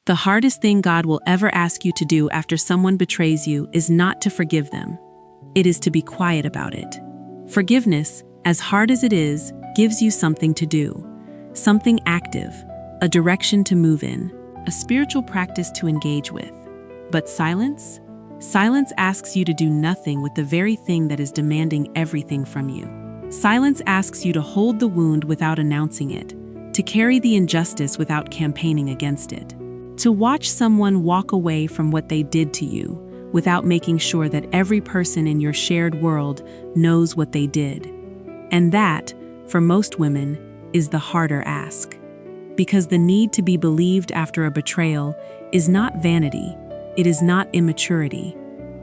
The hardest thing God will ever ask you to do after someone betrays you is not to forgive them. It is to be quiet about it. Forgiveness, as hard as it is, gives you something to do, something active, a direction to move in, a spiritual practice to engage with. But silence? Silence asks you to do nothing with the very thing that is demanding everything from you. Silence asks you to hold the wound without announcing it, to carry the injustice without campaigning against it, to watch someone walk away from what they did to you without making sure that every person in your shared world knows what they did. And that, for most women, is the harder ask. Because the need to be believed after a betrayal is not vanity, it is not immaturity.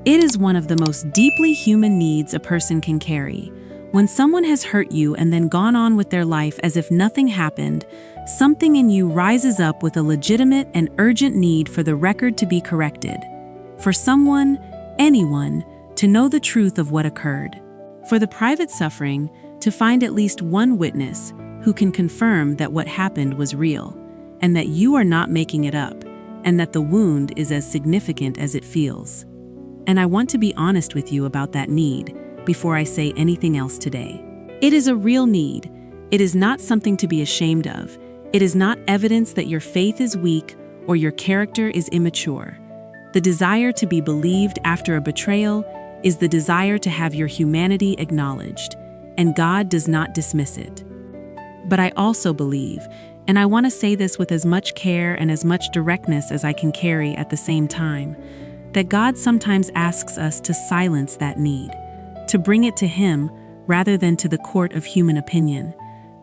It is one of the most deeply human needs a person can carry. When someone has hurt you and then gone on with their life as if nothing happened, something in you rises up with a legitimate and urgent need for the record to be corrected. For someone, anyone, to know the truth of what occurred. For the private suffering, to find at least one witness who can confirm that what happened was real, and that you are not making it up, and that the wound is as significant as it feels. And I want to be honest with you about that need before I say anything else today. It is a real need. It is not something to be ashamed of. It is not evidence that your faith is weak or your character is immature. The desire to be believed after a betrayal is the desire to have your humanity acknowledged, and God does not dismiss it. But I also believe, and I want to say this with as much care and as much directness as I can carry at the same time, that God sometimes asks us to silence that need, to bring it to Him rather than to the court of human opinion,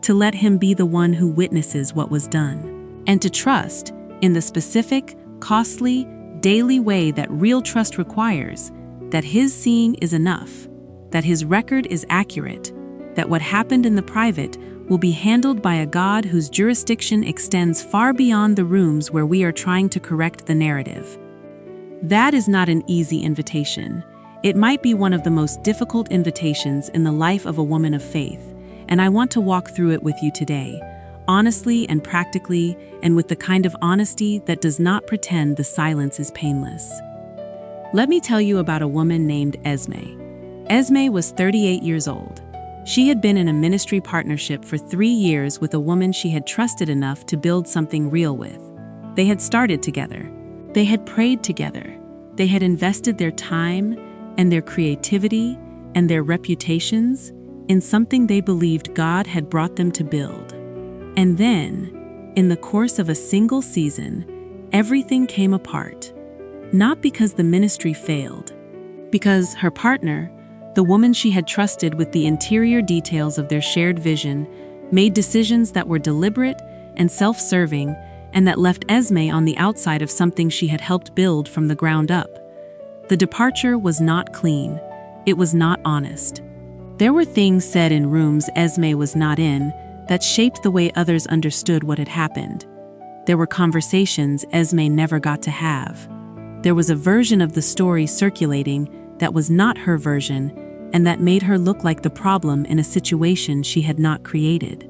to let Him be the one who witnesses what was done, and to trust, in the specific, costly, daily way that real trust requires, that His seeing is enough, that His record is accurate, that what happened in the private will be handled by a God whose jurisdiction extends far beyond the rooms where we are trying to correct the narrative. That is not an easy invitation. It might be one of the most difficult invitations in the life of a woman of faith, and I want to walk through it with you today, honestly and practically, and with the kind of honesty that does not pretend the silence is painless. Let me tell you about a woman named Esme. Esme was 38 years old. She had been in a ministry partnership for 3 years with a woman she had trusted enough to build something real with. They had started together. They had prayed together. They had invested their time and their creativity and their reputations in something they believed God had brought them to build. And then, in the course of a single season, everything came apart. Not because the ministry failed, because her partner, the woman she had trusted with the interior details of their shared vision, made decisions that were deliberate and self-serving and that left Esme on the outside of something she had helped build from the ground up. The departure was not clean. It was not honest. There were things said in rooms Esme was not in that shaped the way others understood what had happened. There were conversations Esme never got to have. There was a version of the story circulating that was not her version, and that made her look like the problem in a situation she had not created.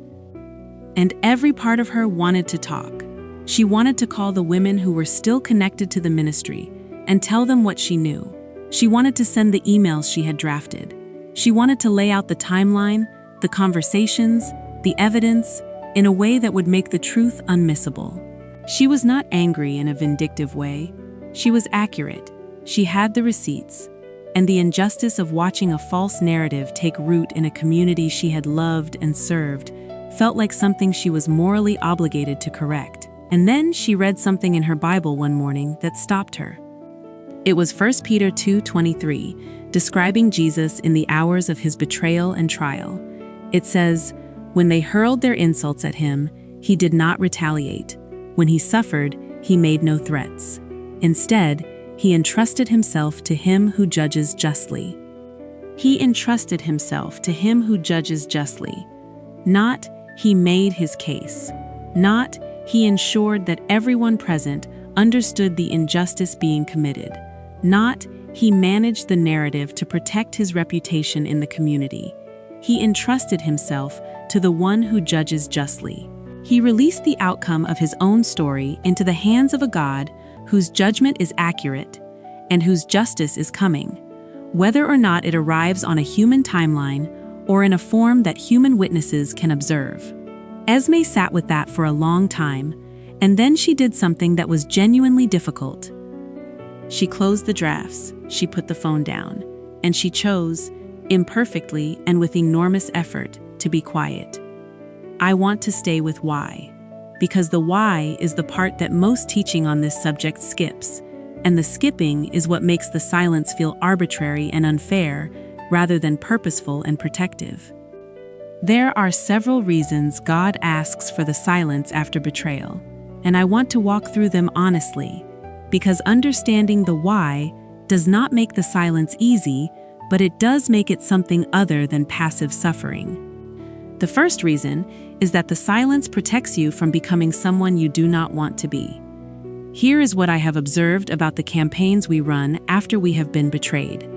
And every part of her wanted to talk. She wanted to call the women who were still connected to the ministry and tell them what she knew. She wanted to send the emails she had drafted. She wanted to lay out the timeline, the conversations, the evidence, in a way that would make the truth unmissable. She was not angry in a vindictive way. She was accurate. She had the receipts. And the injustice of watching a false narrative take root in a community she had loved and served felt like something she was morally obligated to correct. And then she read something in her Bible one morning that stopped her. It was 1 Peter 2:23, describing Jesus in the hours of his betrayal and trial. It says, "When they hurled their insults at him, he did not retaliate. When he suffered, he made no threats. Instead, he entrusted himself to him who judges justly." He entrusted himself to him who judges justly. Not, he made his case. Not, he ensured that everyone present understood the injustice being committed. Not, he managed the narrative to protect his reputation in the community. He entrusted himself to the one who judges justly. He released the outcome of his own story into the hands of a God whose judgment is accurate and whose justice is coming, whether or not it arrives on a human timeline or in a form that human witnesses can observe. Esme sat with that for a long time, and then she did something that was genuinely difficult. She closed the drafts, she put the phone down, and she chose, imperfectly and with enormous effort, to be quiet. I want to stay with why, because the why is the part that most teaching on this subject skips, and the skipping is what makes the silence feel arbitrary and unfair rather than purposeful and protective. There are several reasons God asks for the silence after betrayal, and I want to walk through them honestly, because understanding the why does not make the silence easy, but it does make it something other than passive suffering. The first reason is that the silence protects you from becoming someone you do not want to be. Here is what I have observed about the campaigns we run after we have been betrayed.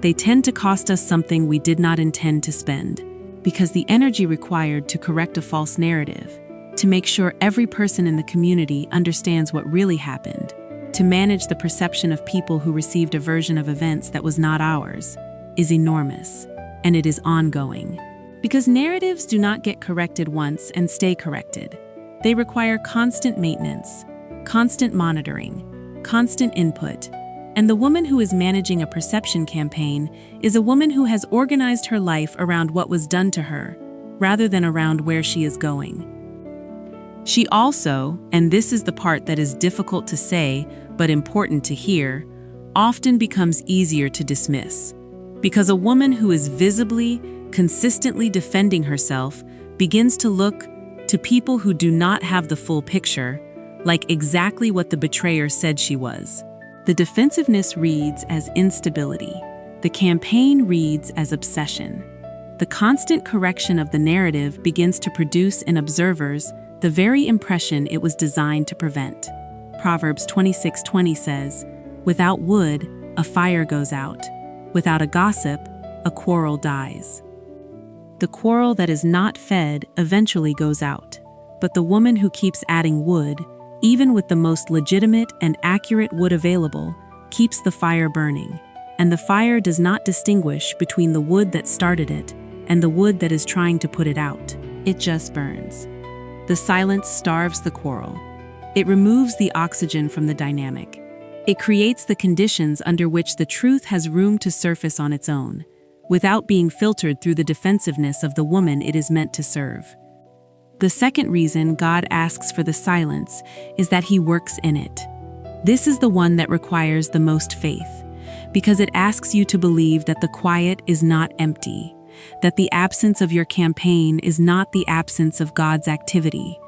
They tend to cost us something we did not intend to spend, because the energy required to correct a false narrative, to make sure every person in the community understands what really happened, to manage the perception of people who received a version of events that was not ours, is enormous, and it is ongoing. Because narratives do not get corrected once and stay corrected. They require constant maintenance, constant monitoring, constant input. And the woman who is managing a perception campaign is a woman who has organized her life around what was done to her, rather than around where she is going. She also, and this is the part that is difficult to say but important to hear, often becomes easier to dismiss. Because a woman who is visibly, consistently defending herself begins to look to people who do not have the full picture, like exactly what the betrayer said she was. The defensiveness reads as instability. The campaign reads as obsession. The constant correction of the narrative begins to produce in observers the very impression it was designed to prevent. Proverbs 26:20 says, "Without wood, a fire goes out. Without a gossip, a quarrel dies." The quarrel that is not fed eventually goes out, but the woman who keeps adding wood, even with the most legitimate and accurate wood available, keeps the fire burning, and the fire does not distinguish between the wood that started it and the wood that is trying to put it out. It just burns. The silence starves the quarrel. It removes the oxygen from the dynamic. It creates the conditions under which the truth has room to surface on its own, without being filtered through the defensiveness of the woman it is meant to serve. The second reason God asks for the silence is that He works in it. This is the one that requires the most faith, because it asks you to believe that the quiet is not empty, that the absence of your campaign is not the absence of God's activity,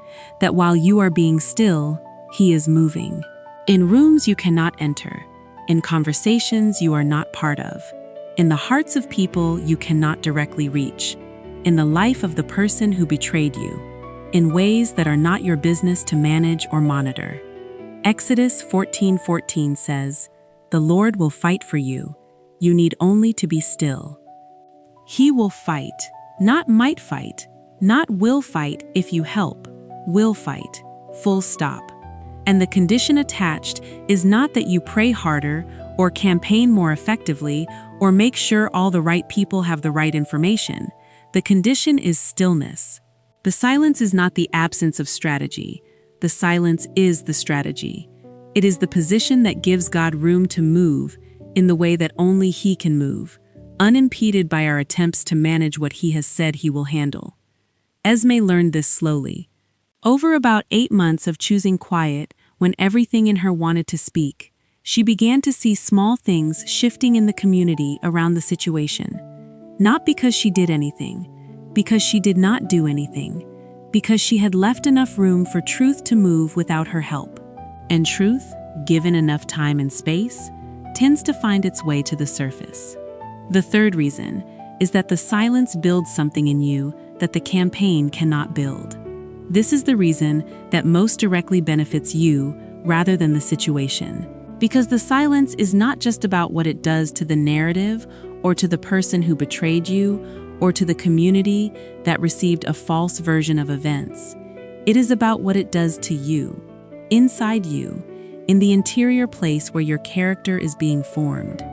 that while you are being still, He is moving. In rooms you cannot enter, in conversations you are not part of, in the hearts of people you cannot directly reach, in the life of the person who betrayed you, in ways that are not your business to manage or monitor. Exodus 14:14 says, "The Lord will fight for you. You need only to be still." He will fight, not might fight, not will fight if you help, will fight, full stop. And the condition attached is not that you pray harder or campaign more effectively or make sure all the right people have the right information. The condition is stillness. The silence is not the absence of strategy. The silence is the strategy. It is the position that gives God room to move in the way that only He can move, unimpeded by our attempts to manage what He has said He will handle. Esme learned this slowly. Over about 8 months of choosing quiet when everything in her wanted to speak, she began to see small things shifting in the community around the situation. Not because she did anything, because she did not do anything, because she had left enough room for truth to move without her help. And truth, given enough time and space, tends to find its way to the surface. The third reason is that the silence builds something in you that the campaign cannot build. This is the reason that most directly benefits you rather than the situation. Because the silence is not just about what it does to the narrative or to the person who betrayed you or to the community that received a false version of events. It is about what it does to you, inside you, in the interior place where your character is being formed.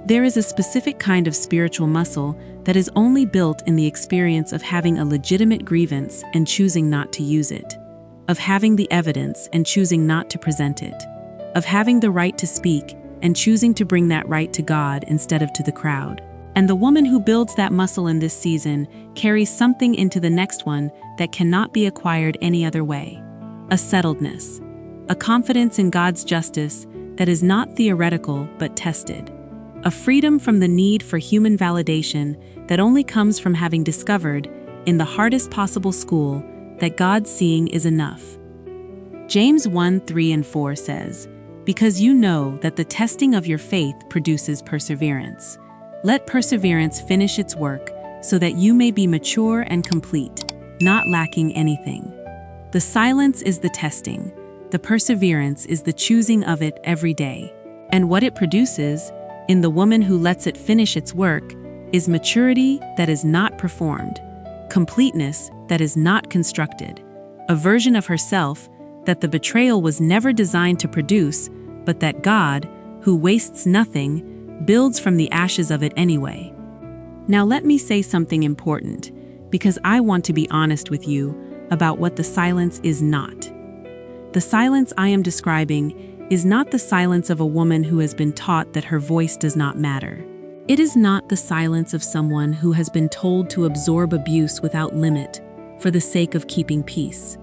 There is a specific kind of spiritual muscle that is only built in the experience of having a legitimate grievance and choosing not to use it, of having the evidence and choosing not to present it, of having the right to speak and choosing to bring that right to God instead of to the crowd. And the woman who builds that muscle in this season carries something into the next one that cannot be acquired any other way: a settledness, a confidence in God's justice that is not theoretical but tested, a freedom from the need for human validation that only comes from having discovered, in the hardest possible school, that God's seeing is enough. James 1:3-4 says, "Because you know that the testing of your faith produces perseverance. Let perseverance finish its work, so that you may be mature and complete, not lacking anything." The silence is the testing. The perseverance is the choosing of it every day. And what it produces, in the woman who lets it finish its work, is maturity that is not performed, completeness that is not constructed, a version of herself that the betrayal was never designed to produce, but that God, who wastes nothing, builds from the ashes of it anyway. Now let me say something important, because I want to be honest with you about what the silence is not. The silence I am describing is not the silence of a woman who has been taught that her voice does not matter. It is not the silence of someone who has been told to absorb abuse without limit for the sake of keeping peace.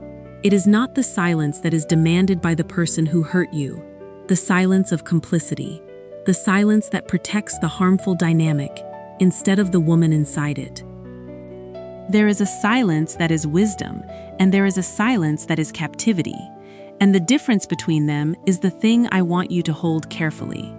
It is not the silence that is demanded by the person who hurt you, the silence of complicity, the silence that protects the harmful dynamic instead of the woman inside it. There is a silence that is wisdom, and there is a silence that is captivity, and the difference between them is the thing I want you to hold carefully.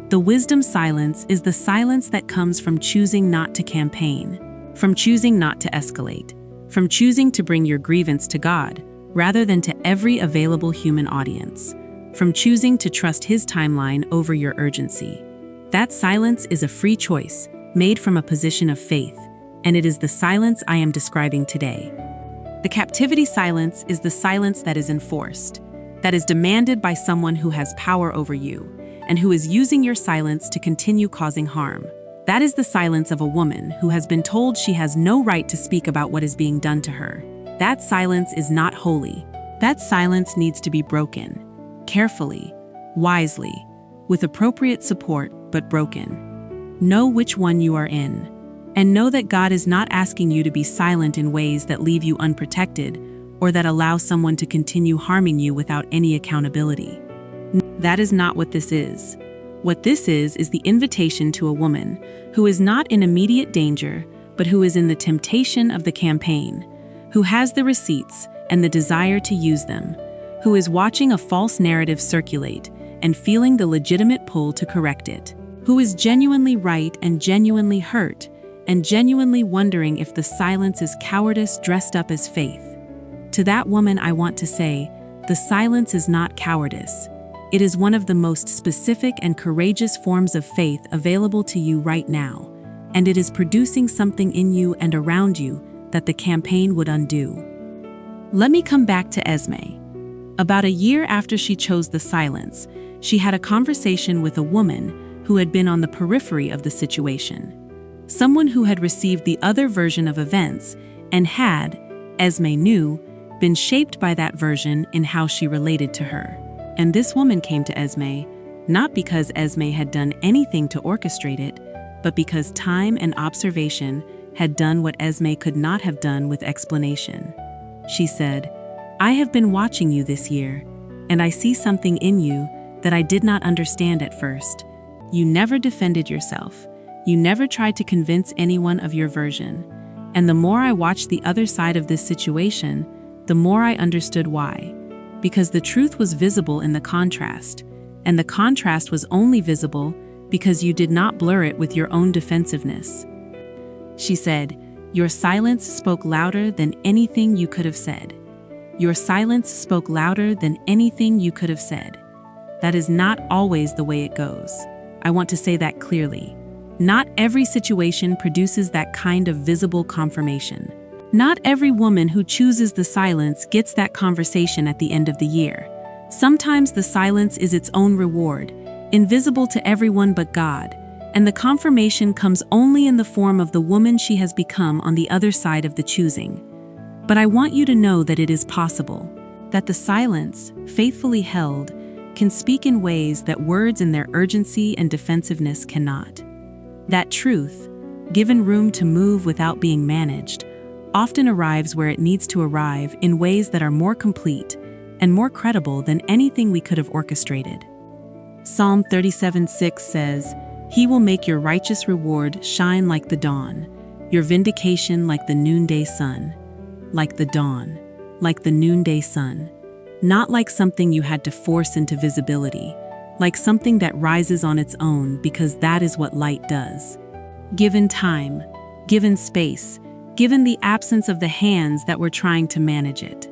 The wisdom silence is the silence that comes from choosing not to campaign, from choosing not to escalate, from choosing to bring your grievance to God rather than to every available human audience, from choosing to trust His timeline over your urgency. That silence is a free choice, made from a position of faith, and it is the silence I am describing today. The captivity silence is the silence that is enforced, that is demanded by someone who has power over you, and who is using your silence to continue causing harm. That is the silence of a woman who has been told she has no right to speak about what is being done to her. That silence is not holy. That silence needs to be broken, carefully, wisely, with appropriate support, but broken. Know which one you are in, and know that God is not asking you to be silent in ways that leave you unprotected or that allow someone to continue harming you without any accountability. That is not what this is. What this is the invitation to a woman who is not in immediate danger, but who is in the temptation of the campaign, who has the receipts and the desire to use them, who is watching a false narrative circulate and feeling the legitimate pull to correct it, who is genuinely right and genuinely hurt, and genuinely wondering if the silence is cowardice dressed up as faith. To that woman, I want to say, the silence is not cowardice. It is one of the most specific and courageous forms of faith available to you right now, and it is producing something in you and around you that the campaign would undo. Let me come back to Esme. About a year after she chose the silence, she had a conversation with a woman who had been on the periphery of the situation, someone who had received the other version of events and had, Esme knew, been shaped by that version in how she related to her. And this woman came to Esme, not because Esme had done anything to orchestrate it, but because time and observation had done what Esme could not have done with explanation. She said, "I have been watching you this year, and I see something in you that I did not understand at first. You never defended yourself. You never tried to convince anyone of your version. And the more I watched the other side of this situation, the more I understood why. Because the truth was visible in the contrast, and the contrast was only visible because you did not blur it with your own defensiveness." She said, "Your silence spoke louder than anything you could have said. Your silence spoke louder than anything you could have said. That is not always the way it goes. I want to say that clearly. Not every situation produces that kind of visible confirmation. Not every woman who chooses the silence gets that conversation at the end of the year. Sometimes the silence is its own reward, invisible to everyone but God, and the confirmation comes only in the form of the woman she has become on the other side of the choosing. But I want you to know that it is possible, that the silence, faithfully held, can speak in ways that words in their urgency and defensiveness cannot. That truth, given room to move without being managed, often arrives where it needs to arrive in ways that are more complete and more credible than anything we could have orchestrated. Psalm 37:6 says, "He will make your righteous reward shine like the dawn, your vindication like the noonday sun." Like the dawn, like the noonday sun. Not like something you had to force into visibility, like something that rises on its own because that is what light does. Given time, given space, given the absence of the hands that were trying to manage it.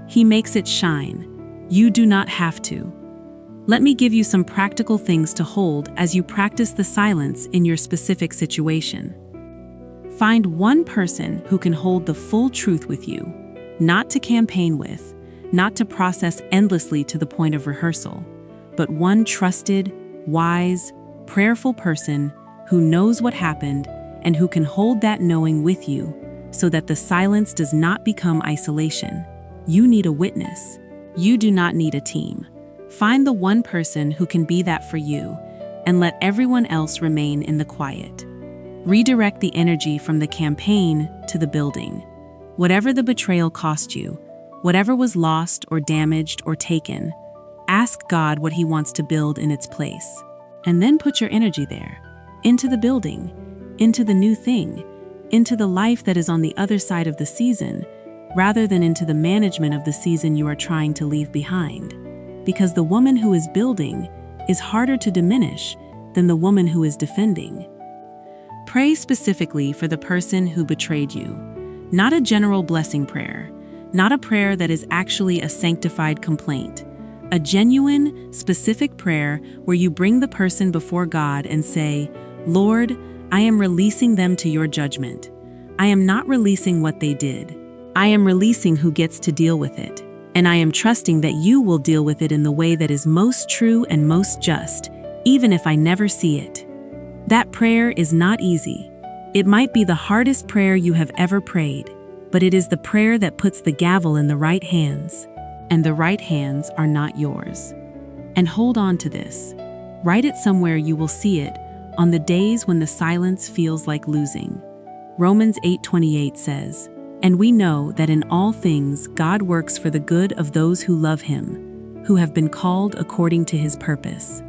He makes it shine. You do not have to. Let me give you some practical things to hold as you practice the silence in your specific situation. Find one person who can hold the full truth with you, not to campaign with, not to process endlessly to the point of rehearsal, but one trusted, wise, prayerful person who knows what happened and who can hold that knowing with you so that the silence does not become isolation. You need a witness. You do not need a team. Find the one person who can be that for you and let everyone else remain in the quiet. Redirect the energy from the campaign to the building. Whatever the betrayal cost you, whatever was lost or damaged or taken, ask God what He wants to build in its place. And then put your energy there, into the building, into the new thing, into the life that is on the other side of the season, rather than into the management of the season you are trying to leave behind. Because the woman who is building is harder to diminish than the woman who is defending. Pray specifically for the person who betrayed you, not a general blessing prayer, not a prayer that is actually a sanctified complaint, a genuine, specific prayer where you bring the person before God and say, "Lord, I am releasing them to your judgment. I am not releasing what they did. I am releasing who gets to deal with it, and I am trusting that you will deal with it in the way that is most true and most just, even if I never see it." That prayer is not easy. It might be the hardest prayer you have ever prayed, but it is the prayer that puts the gavel in the right hands, and the right hands are not yours. And hold on to this. Write it somewhere you will see it on the days when the silence feels like losing. Romans 8:28 says, "And we know that in all things God works for the good of those who love Him, who have been called according to His purpose."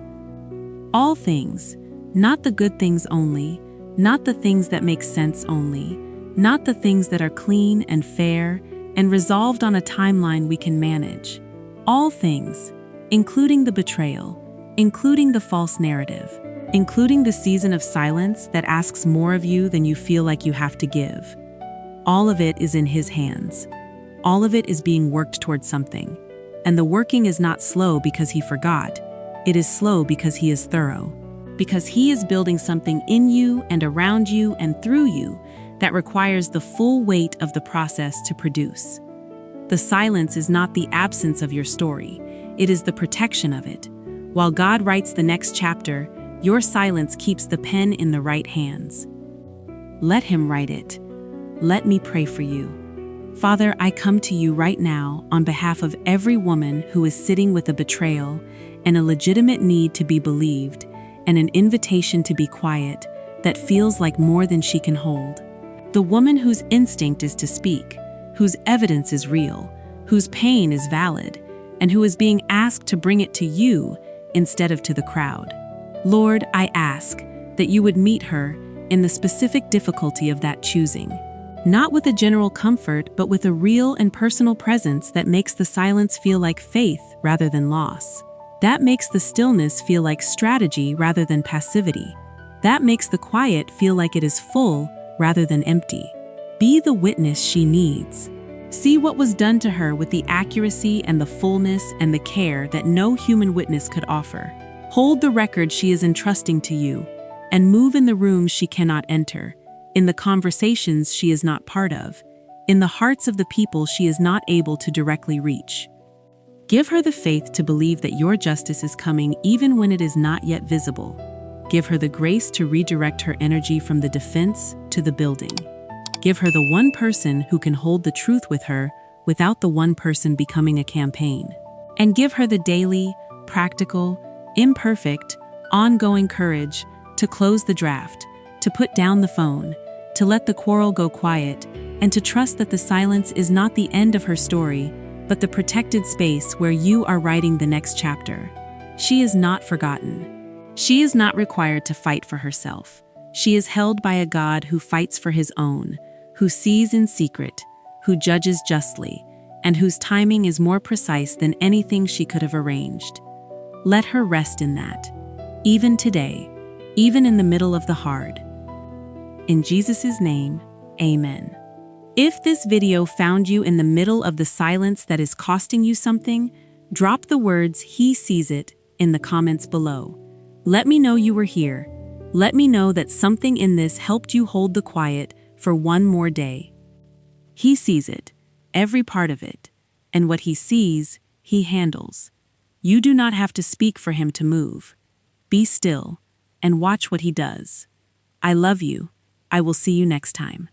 All things, not the good things only, not the things that make sense only, not the things that are clean and fair and resolved on a timeline we can manage. All things, including the betrayal, including the false narrative, including the season of silence that asks more of you than you feel like you have to give. All of it is in His hands. All of it is being worked towards something. And the working is not slow because He forgot. It is slow because He is thorough. Because He is building something in you and around you and through you that requires the full weight of the process to produce. The silence is not the absence of your story. It is the protection of it. While God writes the next chapter, your silence keeps the pen in the right hands. Let Him write it. Let me pray for you. Father, I come to you right now on behalf of every woman who is sitting with a betrayal and a legitimate need to be believed and an invitation to be quiet that feels like more than she can hold. The woman whose instinct is to speak, whose evidence is real, whose pain is valid, and who is being asked to bring it to you instead of to the crowd. Lord, I ask that you would meet her in the specific difficulty of that choosing, not with a general comfort, but with a real and personal presence that makes the silence feel like faith rather than loss. That makes the stillness feel like strategy rather than passivity. That makes the quiet feel like it is full rather than empty. Be the witness she needs. See what was done to her with the accuracy and the fullness and the care that no human witness could offer. Hold the record she is entrusting to you, and move in the rooms she cannot enter, in the conversations she is not part of, in the hearts of the people she is not able to directly reach. Give her the faith to believe that your justice is coming even when it is not yet visible. Give her the grace to redirect her energy from the defense to the building. Give her the one person who can hold the truth with her without the one person becoming a campaign. And give her the daily, practical, imperfect, ongoing courage to close the draft, to put down the phone, to let the quarrel go quiet, and to trust that the silence is not the end of her story, but the protected space where you are writing the next chapter. She is not forgotten. She is not required to fight for herself. She is held by a God who fights for his own, who sees in secret, who judges justly, and whose timing is more precise than anything she could have arranged. Let her rest in that, even today, even in the middle of the hard. In Jesus' name, amen. If this video found you in the middle of the silence that is costing you something, drop the words "He sees it" in the comments below. Let me know you were here. Let me know that something in this helped you hold the quiet for one more day. He sees it, every part of it, and what he sees, he handles. You do not have to speak for him to move. Be still and watch what he does. I love you. I will see you next time.